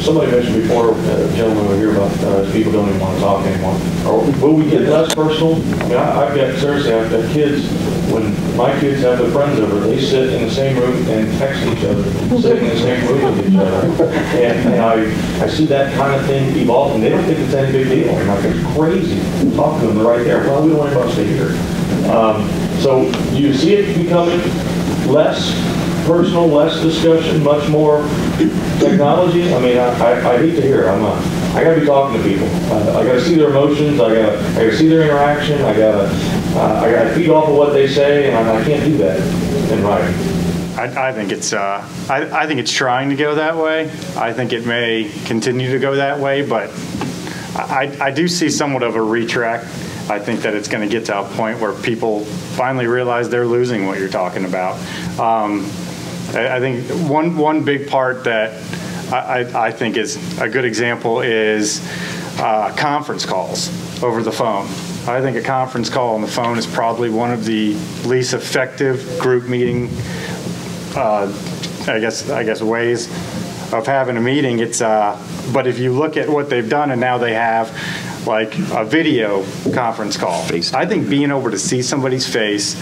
somebody mentioned before, gentlemen over here, about people don't even want to talk anymore. Or will we get less personal? I mean, I've got kids. When my kids have their friends over, they sit in the same room and text each other, sit in the same room with each other. And I see that kind of thing evolve, and they don't think it's any big deal. I'm like, it's crazy. Talk to them, they're right there. Well, we don't want anybody to stay here. So you see it becoming less personal, less discussion, much more technology. I mean, I hate to hear it. I got to be talking to people. I got to see their emotions. I got to see their interaction. I got to feed off of what they say, and I can't do that in writing. I think it's I think it's trying to go that way. I think it may continue to go that way, but I do see somewhat of a retract. I think that it's going to get to a point where people finally realize they're losing what you're talking about. I think one big part that I think is a good example is conference calls over the phone. I think a conference call on the phone is probably one of the least effective group meeting, I guess ways of having a meeting. But if you look at what they've done, and now they have like a video conference call. I think being able to see somebody's face,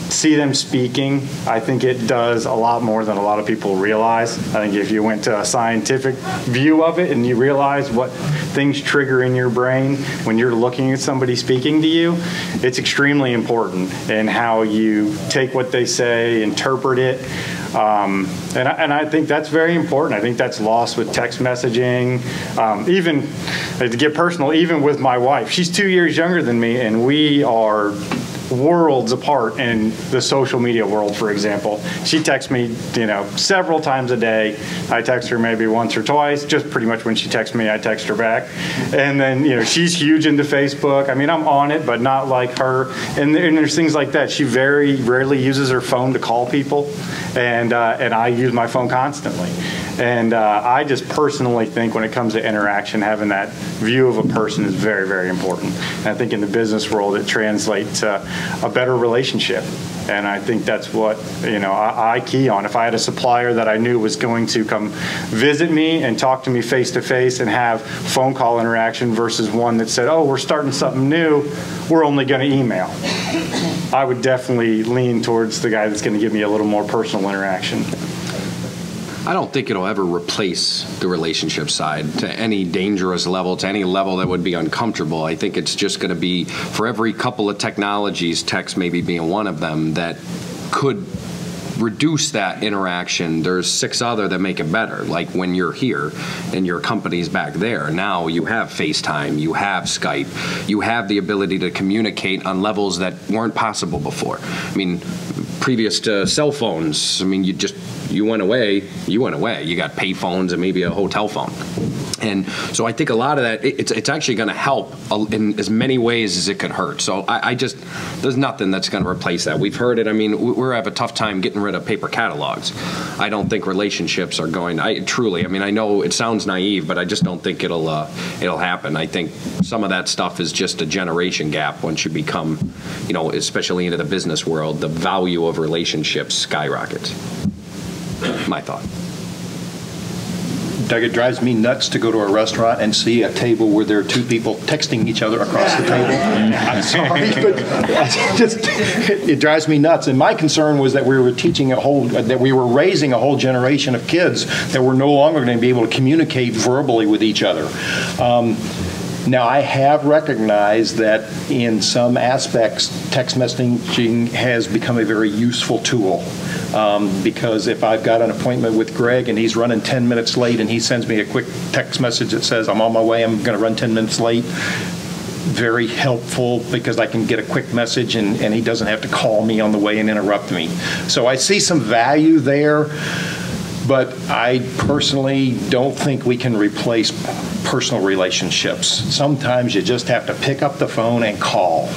see them speaking, I think it does a lot more than a lot of people realize. I think if you went to a scientific view of it and you realize what things trigger in your brain when you're looking at somebody speaking to you, it's extremely important in how you take what they say, interpret it. And I think that's very important. I think that's lost with text messaging. Even, to get personal, even with my wife. She's 2 years younger than me, and we are worlds apart in the social media world, for example. She texts me, several times a day. I text her maybe once or twice, just pretty much when she texts me, I text her back. And then, she's huge into Facebook. I mean, I'm on it, but not like her. And there's things like that. She very rarely uses her phone to call people, and I use my phone constantly. And I just personally think when it comes to interaction, having that view of a person is very, very important. And I think in the business world, it translates to a better relationship. And I think that's what, I key on. If I had a supplier that I knew was going to come visit me and talk to me face to face and have phone call interaction versus one that said, oh, we're starting something new, we're only going to email, I would definitely lean towards the guy that's going to give me a little more personal interaction. I don't think it'll ever replace the relationship side to any dangerous level, to any level that would be uncomfortable. I think it's just going to be, for every couple of technologies, text maybe being one of them, that could reduce that interaction. There's 6 other that make it better. Like when you're here and your company's back there, now you have FaceTime, you have Skype, you have the ability to communicate on levels that weren't possible before. I mean, previous to cell phones, I mean, you went away. You got pay phones and maybe a hotel phone. And so I think a lot of that, it's actually going to help in as many ways as it could hurt. So there's nothing that's going to replace that. We've heard it. I mean, we have a tough time getting rid of paper catalogs. I don't think relationships are going, I know it sounds naive, but I just don't think it'll happen. I think some of that stuff is just a generation gap. Once you become, especially into the business world, the value of relationships skyrockets. My thought. Doug, it drives me nuts to go to a restaurant and see a table where there are 2 people texting each other across the table. I'm sorry, but it drives me nuts. And my concern was that we were raising a whole generation of kids that were no longer going to be able to communicate verbally with each other. Now, I have recognized that in some aspects, text messaging has become a very useful tool. Because if I've got an appointment with Greg and he's running 10 minutes late and he sends me a quick text message that says, I'm on my way, I'm going to run 10 minutes late, very helpful because I can get a quick message and he doesn't have to call me on the way and interrupt me. So I see some value there, but I personally don't think we can replace personal relationships. Sometimes you just have to pick up the phone and call.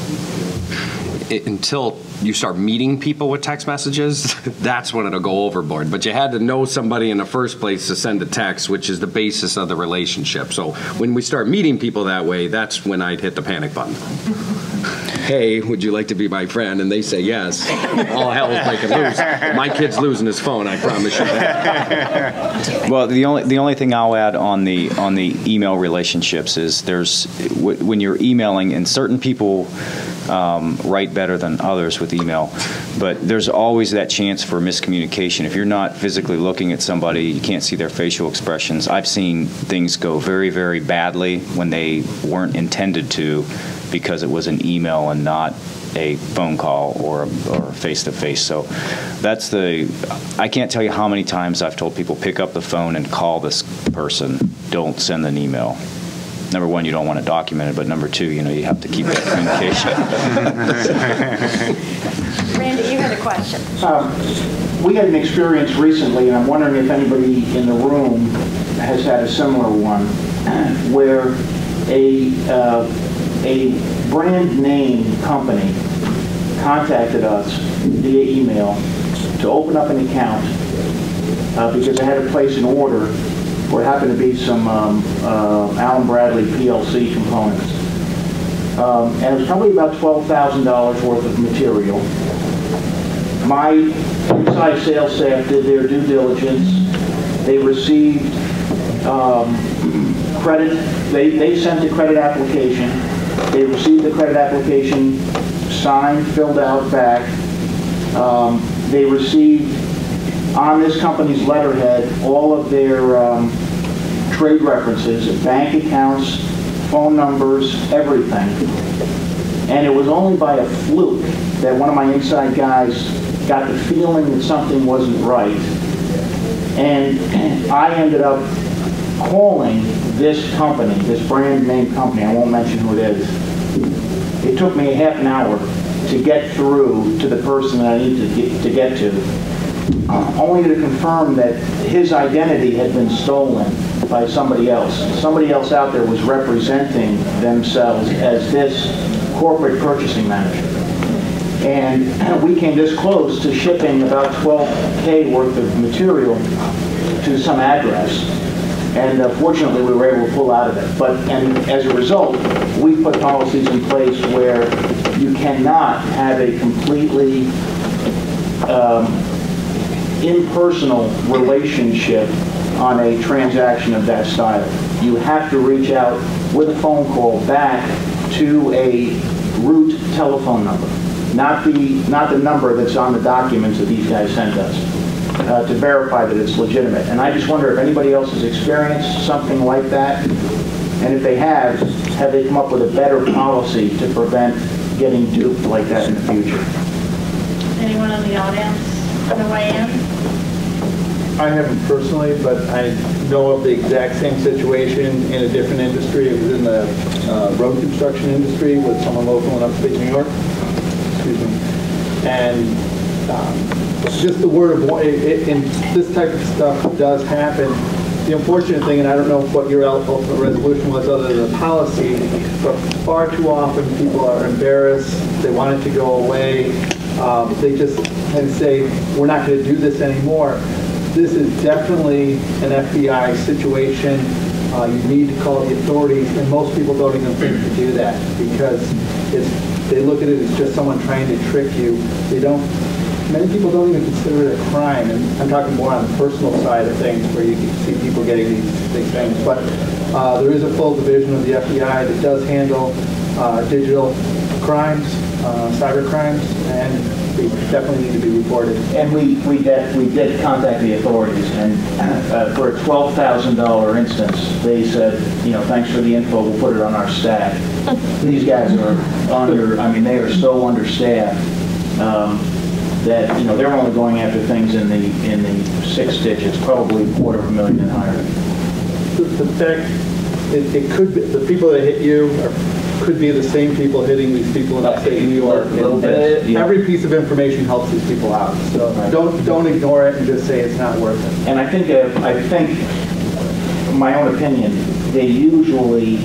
Until you start meeting people with text messages, that's when it'll go overboard. But you had to know somebody in the first place to send a text, which is the basis of the relationship. So when we start meeting people that way, that's when I'd hit the panic button. hey, would you like to be my friend? And they say yes. All hell is breaking loose. My kid's losing his phone, I promise you that. Well, the only thing I'll add on the email relationships is when you're emailing, and certain people write better than others with email, but there's always that chance for miscommunication. If you're not physically looking at somebody, you can't see their facial expressions. I've seen things go very, very badly when they weren't intended to, because it was an email and not a phone call or face-to-face. So I can't tell you how many times I've told people, pick up the phone and call this person. Don't send an email. Number one, you don't want it documented, but number two, you have to keep that communication. Randy, you had a question. We had an experience recently, and I'm wondering if anybody in the room has had a similar one, where a brand name company contacted us via email to open up an account because they had to place an order where it happened to be some Allen Bradley PLC components. And it was probably about $12,000 worth of material. My inside sales staff did their due diligence. They received credit. They sent a credit application. They received the credit application signed, filled out, back. They received on this company's letterhead all of their trade references, bank accounts, phone numbers, everything. And it was only by a fluke that one of my inside guys got the feeling that something wasn't right. And I ended up calling this company, this brand name company, I won't mention who it is. It took me a half an hour to get through to the person that I needed to get to, only to confirm that his identity had been stolen by somebody else. Somebody else out there was representing themselves as this corporate purchasing manager. And we came this close to shipping about $12K worth of material to some address. And fortunately, we were able to pull out of it. And as a result, we put policies in place where you cannot have a completely impersonal relationship on a transaction of that style. You have to reach out with a phone call back to a root telephone number, not the number that's on the documents that these guys sent us, to verify that it's legitimate. And I just wonder if anybody else has experienced something like that, and if they have they come up with a better policy to prevent getting duped like that in the future? Anyone in the audience want to weigh in? I haven't personally, but I know of the exact same situation in a different industry. It was in the road construction industry with someone local in upstate New York. Excuse me. And just the word of warning, and this type of stuff does happen. The unfortunate thing, and I don't know what your ultimate resolution was other than the policy, but far too often people are embarrassed. They want it to go away. They just and say, we're not going to do this anymore. This is definitely an FBI situation. You need to call the authorities, and most people don't even think to do that because they look at it as just someone trying to trick you. Many people don't even consider it a crime, and I'm talking more on the personal side of things where you can see people getting these things. But there is a full division of the FBI that does handle digital crimes, cyber crimes, and they definitely need to be reported. And we did contact the authorities, and for a $12,000 instance, they said, thanks for the info, we'll put it on our staff. These guys are they are so understaffed that they're only going after things in the 6 digits, probably $250,000 and higher. The fact it could be the people that hit you could be the same people hitting these people in upstate New York. Every piece of information helps these people out. So don't ignore it and just say it's not worth it. And I think, my own opinion, they usually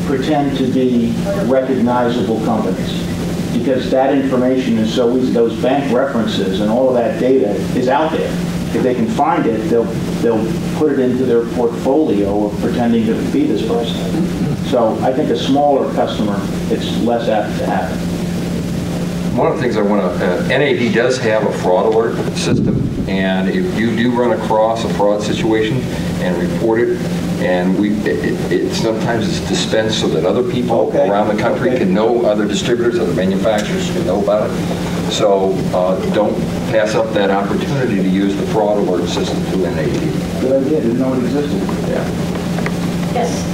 pretend to be recognizable companies because that information is so easy. Those bank references and all of that data is out there. If they can find it, they'll put it into their portfolio of pretending to be this person. So I think a smaller customer, it's less apt to happen. one of the things I want to, NAD does have a fraud alert system, and if you do run across a fraud situation and report it, and sometimes it's dispensed so that other people around the country can know, other distributors, other manufacturers can know about it. So don't pass up that opportunity to use the fraud alert system through NAD. Good idea, didn't know it existed. Yeah. Yes.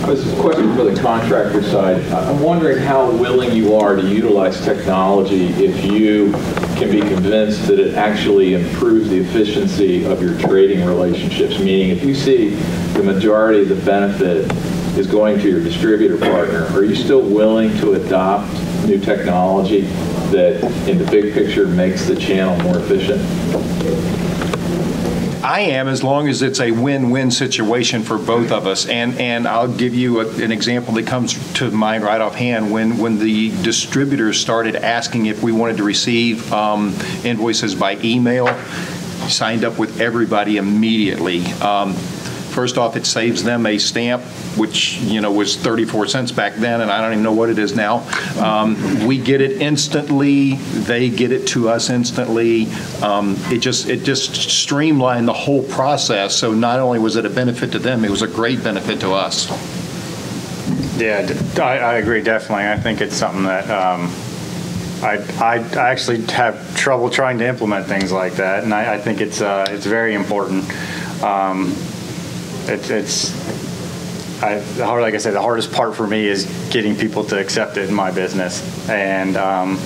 This is a question for the contractor side. I'm wondering how willing you are to utilize technology if you can be convinced that it actually improves the efficiency of your trading relationships. Meaning, if you see the majority of the benefit is going to your distributor partner, are you still willing to adopt new technology that, in the big picture, makes the channel more efficient? I am, as long as it's a win-win situation for both of us. And I'll give you an example that comes to mind right offhand. When the distributors started asking if we wanted to receive invoices by email, signed up with everybody immediately. First off, it saves them a stamp, which was 34 cents back then, and I don't even know what it is now. We get it instantly; they get it to us instantly. It just streamlined the whole process. So not only was it a benefit to them, it was a great benefit to us. Yeah, I agree definitely. I think it's something that I actually have trouble trying to implement things like that, and I think it's very important. Like I said, the hardest part for me is getting people to accept it in my business. And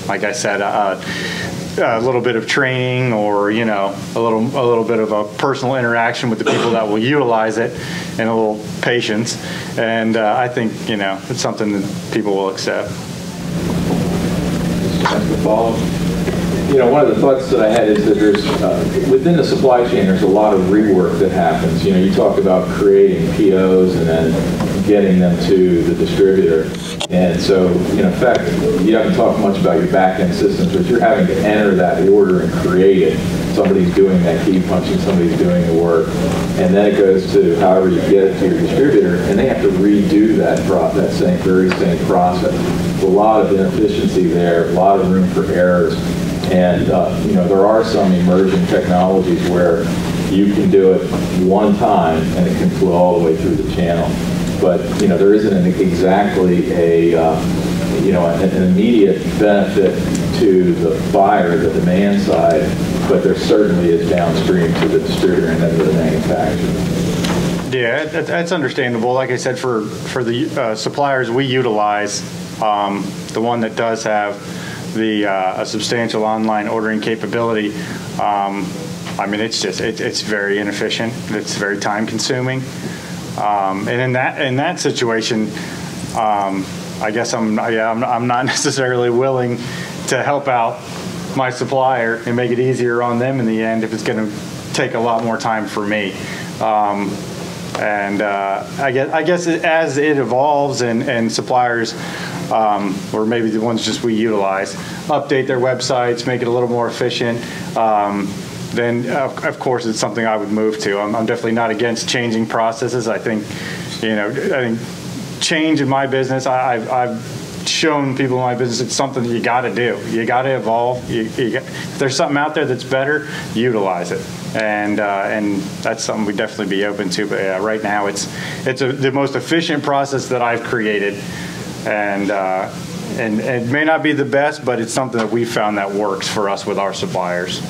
like I said, a little bit of training, or a little bit of a personal interaction with the people that will utilize it, and a little patience. And I think it's something that people will accept. One of the thoughts that I had is that there's, within the supply chain, there's a lot of rework that happens. You talk about creating POs and then getting them to the distributor. And so, in effect, you haven't talked much about your back-end systems, but you're having to enter that order and create it. Somebody's doing that key punching, somebody's doing the work. And then it goes to however you get it to your distributor, and they have to redo that very same process. There's a lot of inefficiency there, a lot of room for errors. And there are some emerging technologies where you can do it one time and it can flow all the way through the channel. But there isn't exactly an immediate benefit to the buyer, the demand side, but there certainly is downstream to the distributor and then to the manufacturer. Yeah, that's understandable. Like I said, for the suppliers we utilize, the one that does have a substantial online ordering capability, I mean, it's very inefficient. It's very time consuming, and in that situation, I guess I'm not necessarily willing to help out my supplier and make it easier on them in the end if it's going to take a lot more time for me. And I guess as it evolves and suppliers, or maybe the ones just we utilize, update their websites, make it a little more efficient, then of course it's something I would move to. I'm definitely not against changing processes. I think change in my business, I've shown people in my business it's something that you got to do. You got to evolve. If there's something out there that's better, utilize it. And that's something we'd definitely be open to. But yeah, right now it's the most efficient process that I've created, and it may not be the best, but it's something that we've found that works for us with our suppliers.